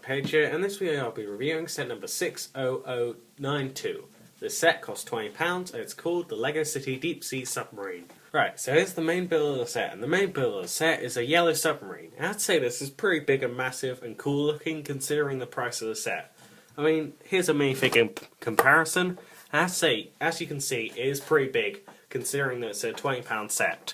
Page here, and this video I'll be reviewing set number 60092. This set costs £20 and it's called the LEGO City Deep Sea Submarine. Right, so here's the main build of the set, and the main build of the set is a yellow submarine. And I'd say this is pretty big and massive and cool looking considering the price of the set. I mean, here's a minifig in comparison, and I'd say, as you can see, it is pretty big considering that it's a £20 set.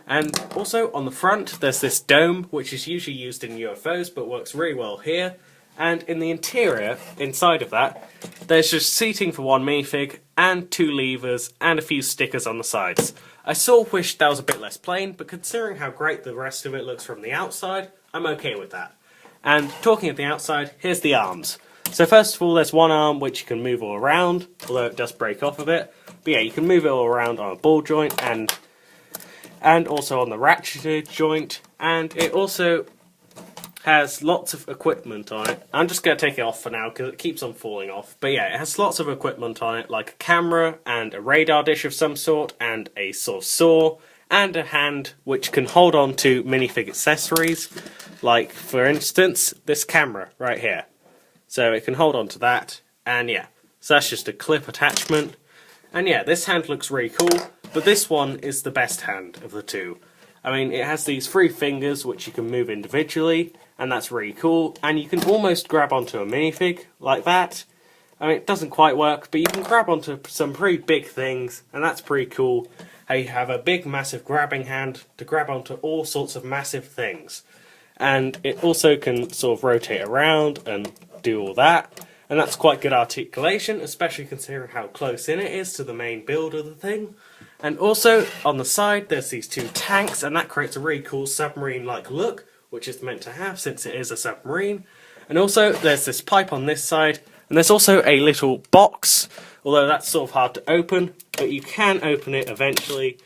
And also on the front there's this dome which is usually used in UFOs but works really well here, and in the interior, inside of that, there's just seating for one minifig and two levers and a few stickers on the sides. I sort of wish that was a bit less plain, but considering how great the rest of it looks from the outside, I'm okay with that. And talking of the outside, here's the arms. So first of all, there's one arm which you can move all around, although it does break off a bit. But yeah, you can move it all around on a ball joint and also on the ratcheted joint, and it also has lots of equipment on it. I'm just going to take it off for now because it keeps on falling off. But yeah, it has lots of equipment on it, like a camera and a radar dish of some sort and a sort of saw and a hand which can hold on to minifig accessories, like for instance this camera right here. So it can hold on to that, and yeah, so that's just a clip attachment. And yeah, this hand looks really cool, but this one is the best hand of the two. I mean, it has these three fingers which you can move individually, and that's really cool, and you can almost grab onto a minifig like that. I mean, it doesn't quite work, but you can grab onto some pretty big things, and that's pretty cool. How you have a big massive grabbing hand to grab onto all sorts of massive things. And it also can sort of rotate around and do all that. And that's quite good articulation, especially considering how close in it is to the main build of the thing. And also, on the side, there's these two tanks, and that creates a really cool submarine-like look, which it's meant to have since it is a submarine. And also, there's this pipe on this side, and there's also a little box, although that's sort of hard to open, but you can open it eventually.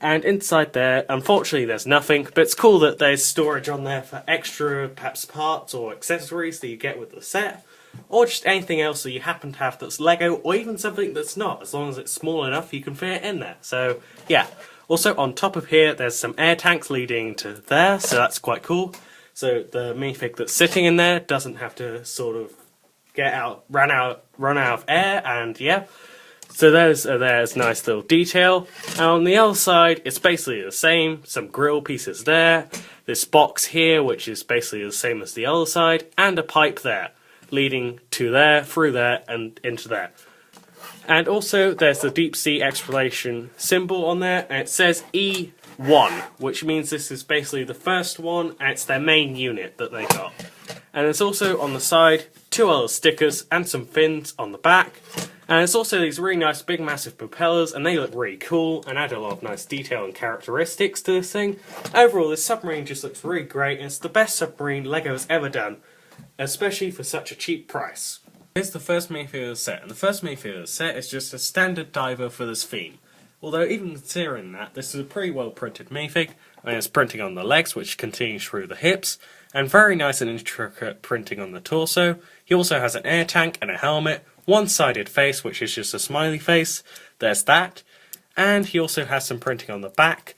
And inside there, unfortunately, there's nothing, but it's cool that there's storage on there for extra, perhaps parts or accessories that you get with the set, or just anything else that you happen to have that's Lego, or even something that's not, as long as it's small enough you can fit it in there. So, yeah. Also, on top of here, there's some air tanks leading to there, so that's quite cool. So the minifig that's sitting in there doesn't have to sort of run out of air, and yeah. So there's nice little detail. And on the other side, it's basically the same. Some grill pieces there. This box here, which is basically the same as the other side. And a pipe there, leading to there, through there, and into there. And also, there's the deep sea exploration symbol on there. And it says E1, which means this is basically the first one. And it's their main unit that they got. And there's also, on the side, two other stickers and some fins on the back. And there's also these really nice big massive propellers, and they look really cool and add a lot of nice detail and characteristics to this thing. Overall, this submarine just looks really great, and it's the best submarine LEGO has ever done, especially for such a cheap price. Here's the first minifig of the set, and the first minifig of the set is just a standard diver for this theme. Although even considering that, this is a pretty well printed minifig. I mean, it's printing on the legs, which continues through the hips, and very nice and intricate printing on the torso. He also has an air tank and a helmet, one-sided face, which is just a smiley face. There's that. And he also has some printing on the back,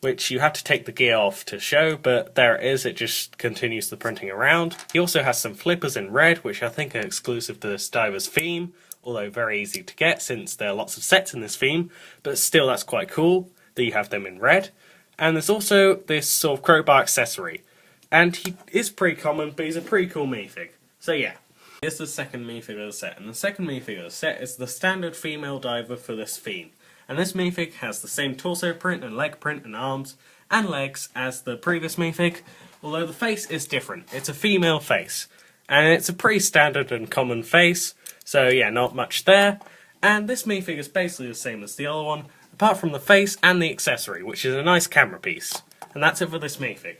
which you have to take the gear off to show, but there it is, it just continues the printing around. He also has some flippers in red, which I think are exclusive to this diver's theme, although very easy to get since there are lots of sets in this theme, but still that's quite cool that you have them in red. And there's also this sort of crowbar accessory, and he is pretty common, but he's a pretty cool minifig. So yeah. Here's the second minifig of the set, and the second minifig of the set is the standard female diver for this theme. And this minifig has the same torso print and leg print and arms and legs as the previous minifig, although the face is different. It's a female face, and it's a pretty standard and common face, so yeah, not much there. And this minifig is basically the same as the other one, apart from the face and the accessory, which is a nice camera piece. And that's it for this minifig.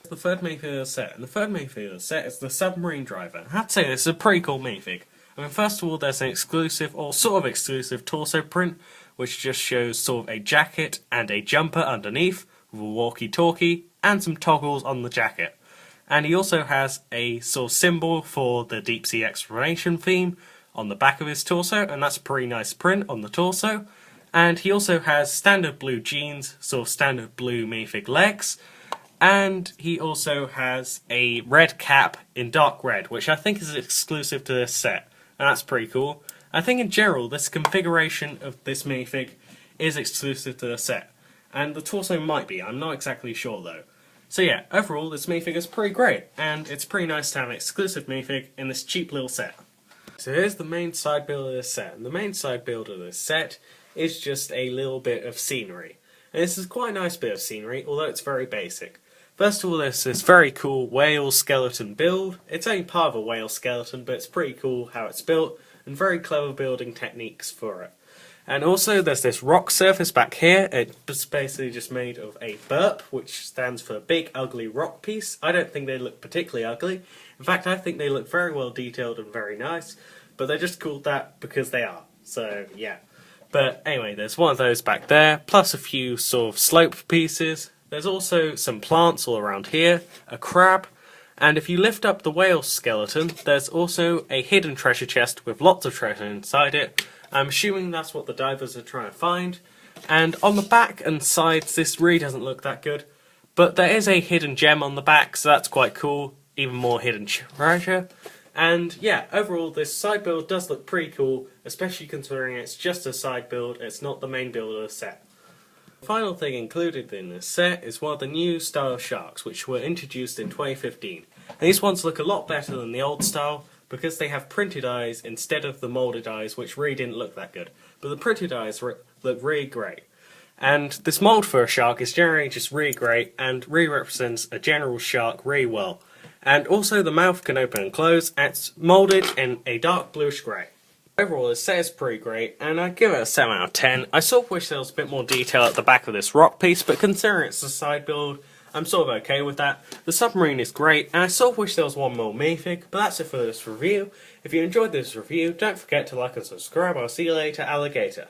The third minifig of the set, and the third minifig of the set is the submarine driver. I have to say this is a pretty cool minifig. I mean, first of all, there's an exclusive, or sort of exclusive, torso print, which just shows sort of a jacket and a jumper underneath, with a walkie-talkie, and some toggles on the jacket. And he also has a sort of symbol for the deep sea exploration theme on the back of his torso, and that's a pretty nice print on the torso. And he also has standard blue jeans, sort of standard blue minifig legs, And he also has a red cap in dark red, which I think is exclusive to this set. And that's pretty cool. I think in general, this configuration of this minifig is exclusive to the set. And the torso might be, I'm not exactly sure though. So yeah, overall this minifig is pretty great, and it's pretty nice to have an exclusive minifig in this cheap little set. So here's the main side build of this set, and the main side build of this set is just a little bit of scenery. And this is quite a nice bit of scenery, although it's very basic. First of all, there's this very cool whale skeleton build. It's only part of a whale skeleton, but it's pretty cool how it's built, and very clever building techniques for it. And also there's this rock surface back here. It's basically just made of a burp, which stands for big ugly rock piece. I don't think they look particularly ugly. In fact, I think they look very well detailed and very nice, but they're just called that because they are. So yeah. But anyway, there's one of those back there, plus a few sort of slope pieces. There's also some plants all around here, a crab, and if you lift up the whale skeleton, there's also a hidden treasure chest with lots of treasure inside it. I'm assuming that's what the divers are trying to find. And on the back and sides, this really doesn't look that good. But there is a hidden gem on the back, so that's quite cool. Even more hidden treasure. And yeah, overall this side build does look pretty cool, especially considering it's just a side build, it's not the main build of the set. The final thing included in this set is one of the new style sharks, which were introduced in 2015. And these ones look a lot better than the old style, because they have printed eyes instead of the moulded eyes, which really didn't look that good. But the printed eyes look really great. And this mould for a shark is generally just really great, and really represents a general shark really well. And also the mouth can open and close, and it's moulded in a dark bluish grey. Overall, this set is pretty great, and I'd give it a 7 out of 10. I sort of wish there was a bit more detail at the back of this rock piece, but considering it's a side build, I'm sort of okay with that. The submarine is great, and I sort of wish there was one more minifig, but that's it for this review. If you enjoyed this review, don't forget to like and subscribe. I'll see you later, alligator.